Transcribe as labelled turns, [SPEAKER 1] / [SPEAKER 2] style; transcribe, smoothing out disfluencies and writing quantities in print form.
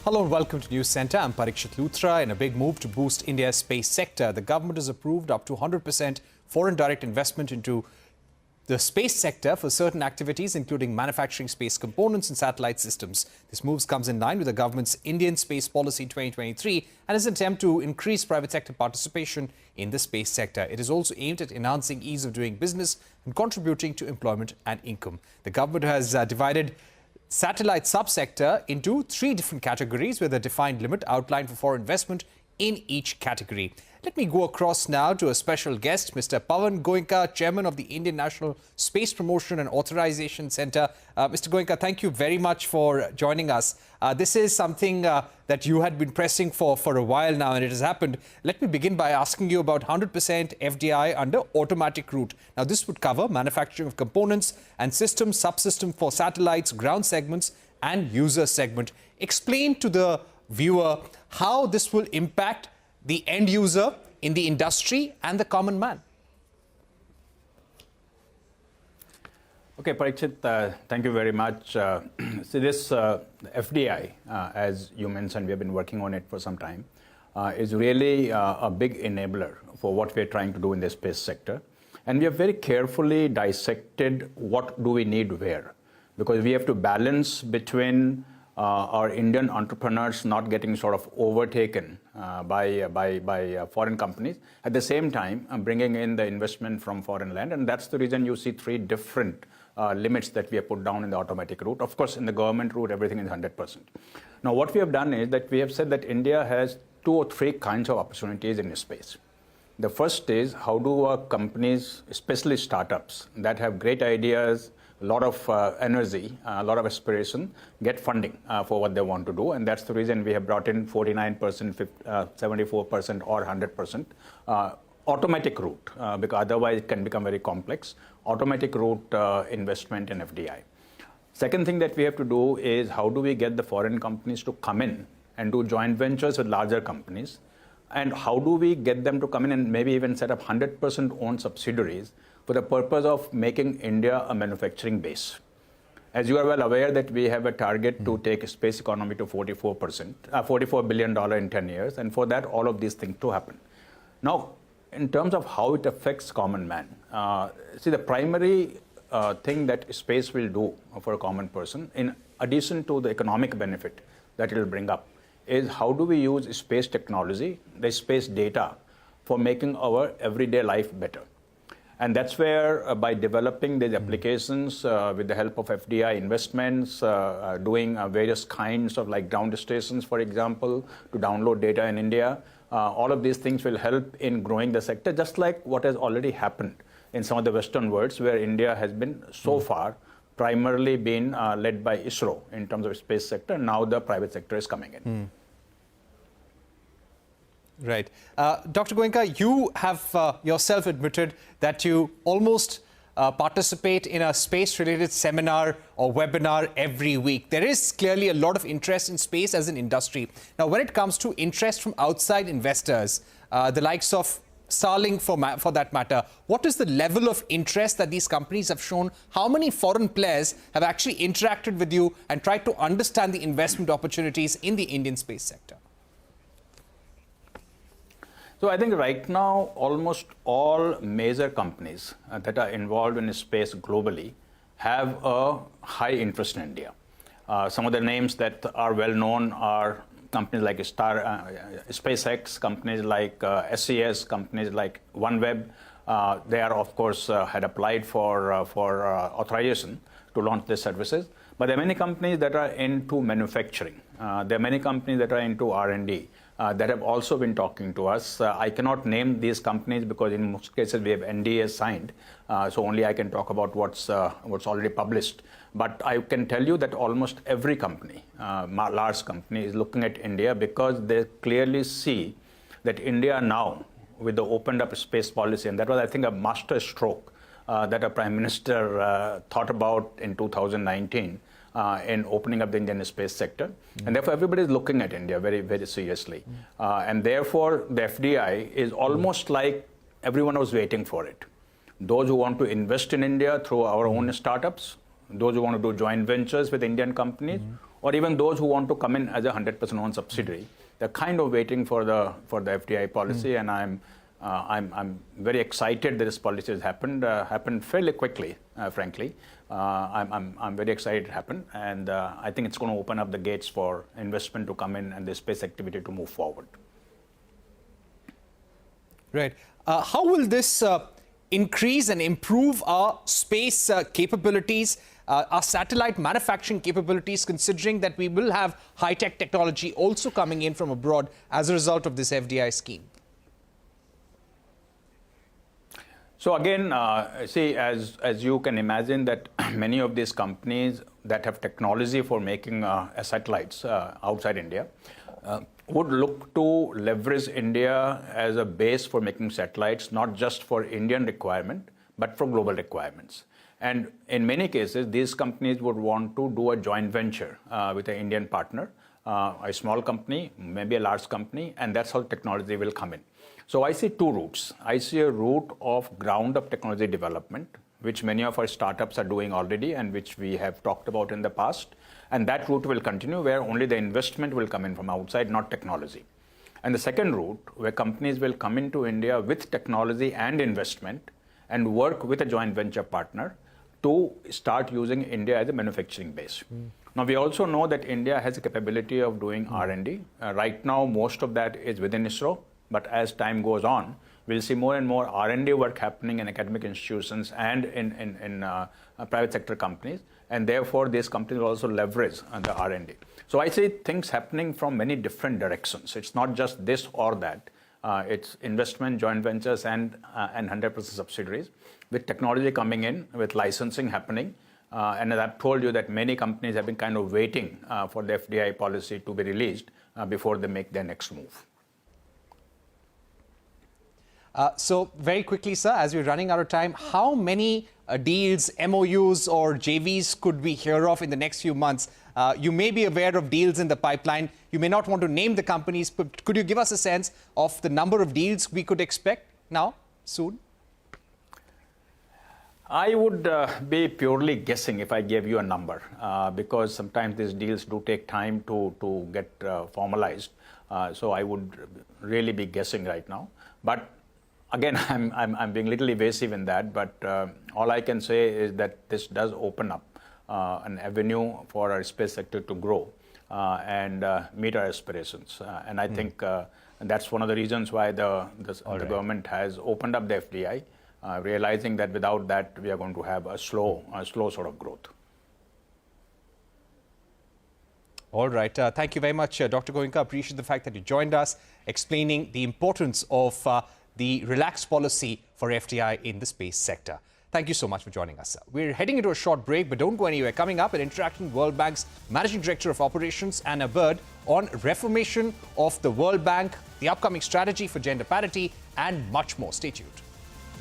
[SPEAKER 1] Hello and welcome to News Centre. I'm Parikshit Luthra. In a big move to boost India's space sector, the government has approved up to 100% foreign direct investment into the space sector for certain activities, including manufacturing space components and satellite systems. This move comes in line with the government's Indian Space Policy 2023 and is an attempt to increase private sector participation in the space sector. It is also aimed at enhancing ease of doing business and contributing to employment and income. The government has divided satellite subsector into three different categories with a defined limit outlined for foreign investment in each category. Let me go across now to a special guest, Mr. Pawan Goenka, Chairman of the Indian National Space Promotion and Authorization Centre. Mr. Goenka, thank you very much for joining us. This is something that you had been pressing for a while now, and it has happened. Let me begin by asking you about 100% FDI under automatic route. Now, this would cover manufacturing of components and systems, subsystem for satellites, ground segments and user segment. Explain to the viewer how this will impact the end user in the industry and the common man.
[SPEAKER 2] Okay, Parikshit, thank you very much. See, this FDI, as you mentioned, we have been working on it for some time, is really a big enabler for what we are trying to do in the space sector. And we have very carefully dissected what do we need where, because we have to balance between our Indian entrepreneurs not getting sort of overtaken by foreign companies, at the same time bringing in the investment from foreign land. And that's the reason you see three different limits that we have put down in the automatic route. Of course, in the government route, everything is 100%. Now, what we have done is that we have said that India has 2 or 3 kinds of opportunities in space. The first is how do our companies, especially startups that have great ideas, a lot of energy, a lot of aspiration, get funding for what they want to do. And that's the reason we have brought in 49%, 74% or 100% automatic route, because otherwise it can become very complex. Automatic route investment in FDI. Second thing that we have to do is how do we get the foreign companies to come in and do joint ventures with larger companies? And how do we get them to come in and maybe even set up 100% owned subsidiaries for the purpose of making India a manufacturing base? As you are well aware that we have a target to take space economy to $44 billion in 10 years. And for that, all of these things to happen. Now, in terms of how it affects common man, see, the primary thing that space will do for a common person, in addition to the economic benefit that it will bring up, is how do we use space technology, the space data, for making our everyday life better. And that's where, by developing these applications with the help of FDI investments, doing various kinds of like ground stations, for example, to download data in India, all of these things will help in growing the sector, just like what has already happened in some of the Western worlds, where India has been so far primarily been led by ISRO in terms of space sector. Now the private sector is coming in.
[SPEAKER 1] Right. Dr. Goenka, you have yourself admitted that you almost participate in a space-related seminar or webinar every week. There is clearly a lot of interest in space as an industry. Now, when it comes to interest from outside investors, the likes of Starlink for that matter, what is the level of interest that these companies have shown? How many foreign players have actually interacted with you and tried to understand the investment opportunities in the Indian space sector?
[SPEAKER 2] So I think right now, almost all major companies that are involved in space globally have a high interest in India. Some of the names that are well known are companies like SpaceX, companies like SES, companies like OneWeb. They are, of course, had applied for authorization to launch their services. But there are many companies that are into manufacturing. There are many companies that are into R&D. That have also been talking to us. I cannot name these companies because in most cases we have NDAs signed, so only I can talk about what's already published. But I can tell you that almost every company, large company, is looking at India because they clearly see that India now, with the opened up space policy, and that was, I think, a master stroke that a Prime Minister thought about in 2019, in opening up the Indian space sector. And therefore, everybody is looking at India very, very seriously. And therefore, the FDI is almost like everyone was waiting for it. Those who want to invest in India through our own startups, those who want to do joint ventures with Indian companies, or even those who want to come in as a 100% owned subsidiary, they're kind of waiting for the FDI policy, and I'm very excited that this policy has happened fairly quickly, frankly. I'm very excited it happened, and I think it's going to open up the gates for investment to come in and the space activity to move forward.
[SPEAKER 1] Right. How will this increase and improve our space capabilities, our satellite manufacturing capabilities, considering that we will have high-tech technology also coming in from abroad as a result of this FDI scheme?
[SPEAKER 2] So again, see, as you can imagine, that many of these companies that have technology for making satellites outside India would look to leverage India as a base for making satellites, not just for Indian requirement, but for global requirements. And in many cases, these companies would want to do a joint venture with an Indian partner, a small company, maybe a large company, and that's how technology will come in. So I see two routes. I see a route of ground-up technology development, which many of our startups are doing already and which we have talked about in the past. And that route will continue, where only the investment will come in from outside, not technology. And the second route, where companies will come into India with technology and investment and work with a joint venture partner to start using India as a manufacturing base. Now, we also know that India has a capability of doing R&D. Right now, most of that is within ISRO. But as time goes on, we'll see more and more R&D work happening in academic institutions and in private sector companies. And therefore, these companies will also leverage the R&D. So I see things happening from many different directions. It's not just this or that. It's investment, joint ventures, and 100% subsidiaries, with technology coming in, with licensing happening. And as I've told you, that many companies have been kind of waiting for the FDI policy to be released before they make their next move.
[SPEAKER 1] So very quickly, sir, as we're running out of time, how many deals, MOUs or JVs could we hear of in the next few months? You may be aware of deals in the pipeline. You may not want to name the companies, but could you give us a sense of the number of deals we could expect now, soon?
[SPEAKER 2] I would be purely guessing if I gave you a number, because sometimes these deals do take time to get formalized. So I would really be guessing right now. But again, I'm being a little evasive in that, but all I can say is that this does open up an avenue for our space sector to grow and meet our aspirations. And I think that's one of the reasons why the government has opened up the FDI, realizing that without that, we are going to have a slow sort of growth.
[SPEAKER 1] All right. Thank you very much, Dr. Goenka. Appreciate the fact that you joined us, explaining the importance of the relaxed policy for FDI in the space sector. Thank you so much for joining us, sir. We're heading into a short break, but don't go anywhere. Coming up, an interaction with World Bank's Managing Director of Operations, Anna Bird, on reformation of the World Bank, the upcoming strategy for gender parity, and much more. Stay tuned.